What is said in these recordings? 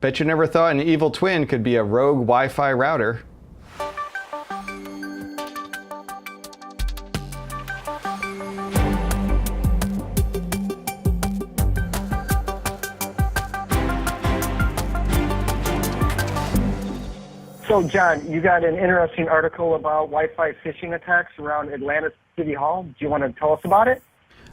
Bet you never thought an evil twin could be a rogue Wi-Fi router. So, John, you got an interesting article about Wi-Fi phishing attacks around Atlanta City Hall. Do you want to tell us about it?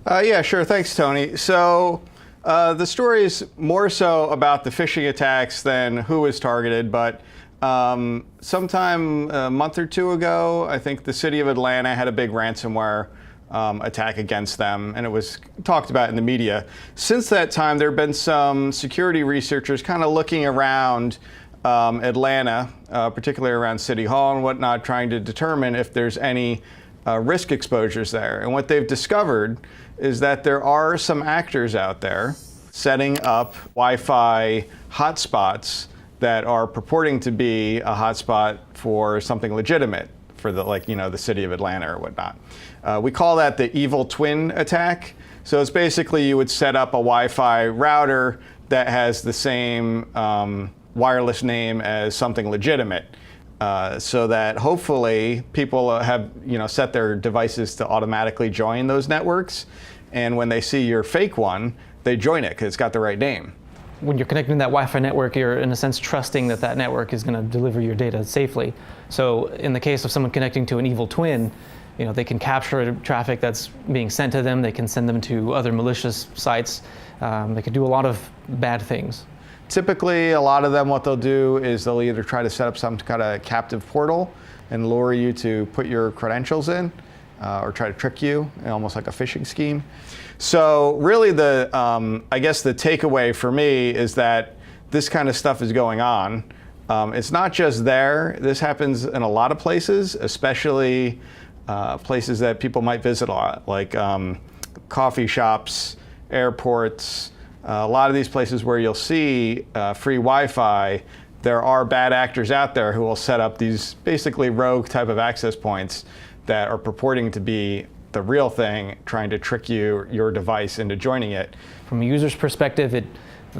Yeah, sure. Thanks, Tony. So the story is more so about the phishing attacks than who was targeted. But sometime a month or two ago, I think the city of Atlanta had a big ransomware attack against them, and it was talked about in the media. Since that time, there have been some security researchers kind of looking around Atlanta, particularly around City Hall and whatnot, trying to determine if there's any risk exposures there. And what they've discovered is that there are some actors out there setting up Wi-Fi hotspots that are purporting to be a hotspot for something legitimate, for the city of Atlanta or whatnot. We call that the evil twin attack. So it's basically you would set up a Wi-Fi router that has the same wireless name as something legitimate, so that hopefully people have set their devices to automatically join those networks, and when they see your fake one, they join it because it's got the right name. When you're connecting to that Wi-Fi network, you're in a sense trusting that that network is going to deliver your data safely. So in the case of someone connecting to an evil twin, they can capture traffic that's being sent to them. They can send them to other malicious sites. They can do a lot of bad things. Typically, a lot of them, what they'll do is they'll either try to set up some kind of captive portal and lure you to put your credentials in, or try to trick you, almost like a phishing scheme. So really I guess the takeaway for me is that this kind of stuff is going on. It's not just there. This happens in a lot of places, especially places that people might visit a lot, like coffee shops, airports, a lot of these places where you'll see free Wi-Fi. There are bad actors out there who will set up these basically rogue type of access points that are purporting to be the real thing, trying to trick your device into joining it. From a user's perspective, the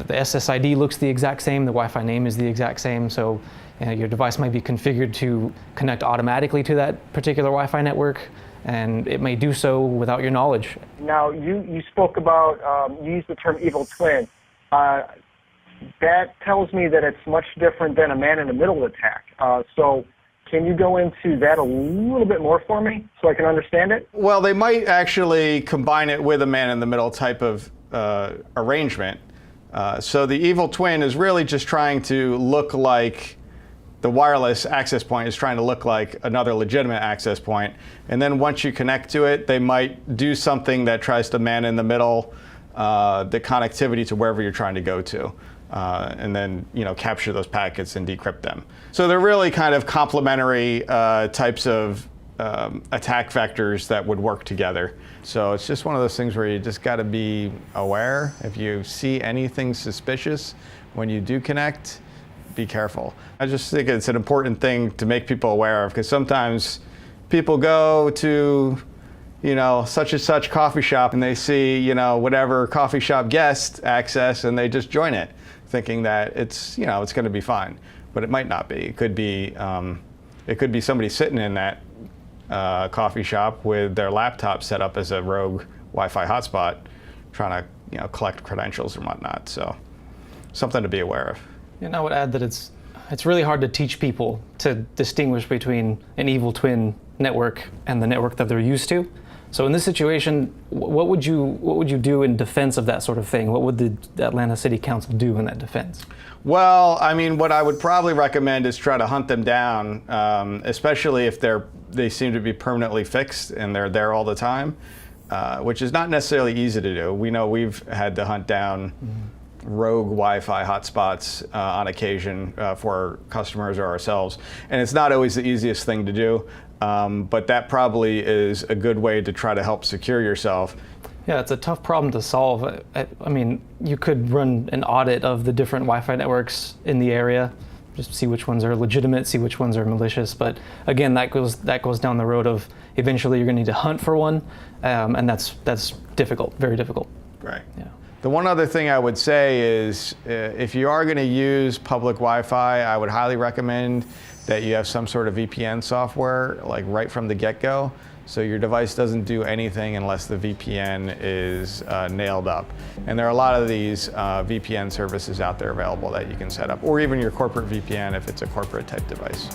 SSID looks the exact same, the Wi-Fi name is the exact same, so your device might be configured to connect automatically to that particular Wi-Fi network, and it may do so without your knowledge. Now, you spoke about, you used the term evil twin. That tells me that it's much different than a man-in-the-middle attack. So can you go into that a little bit more for me so I can understand it? Well, they might actually combine it with a man-in-the-middle type of arrangement. So the evil twin is really just trying to look like the wireless access point is trying to look like another legitimate access point. And then once you connect to it, they might do something that tries to man in the middle the connectivity to wherever you're trying to go to. And then capture those packets and decrypt them. So they're really kind of complementary types of attack vectors that would work together. So it's just one of those things where you just got to be aware. If you see anything suspicious when you do connect, be careful. I just think it's an important thing to make people aware of, because sometimes people go to such and such coffee shop and they see whatever coffee shop guest access and they just join it, thinking that it's it's going to be fine, but it might not be. It could be somebody sitting in that coffee shop with their laptop set up as a rogue Wi-Fi hotspot, trying to collect credentials and whatnot. So something to be aware of. And I would add that it's really hard to teach people to distinguish between an evil twin network and the network that they're used to. So in this situation, what would you do in defense of that sort of thing? What would the Atlanta City Council do in that defense? Well, I mean, what I would probably recommend is try to hunt them down, especially if they seem to be permanently fixed and they're there all the time, which is not necessarily easy to do. We know we've had to hunt down rogue Wi-Fi hotspots on occasion for customers or ourselves, and it's not always the easiest thing to do. But that probably is a good way to try to help secure yourself. Yeah, it's a tough problem to solve. I mean, you could run an audit of the different Wi-Fi networks in the area, just see which ones are legitimate, see which ones are malicious. But again, that goes down the road of eventually you're going to need to hunt for one, and that's difficult, very difficult. Right. Yeah. The one other thing I would say is if you are going to use public Wi-Fi, I would highly recommend that you have some sort of VPN software, like right from the get-go, so your device doesn't do anything unless the VPN is nailed up. And there are a lot of these VPN services out there available that you can set up, or even your corporate VPN if it's a corporate type device.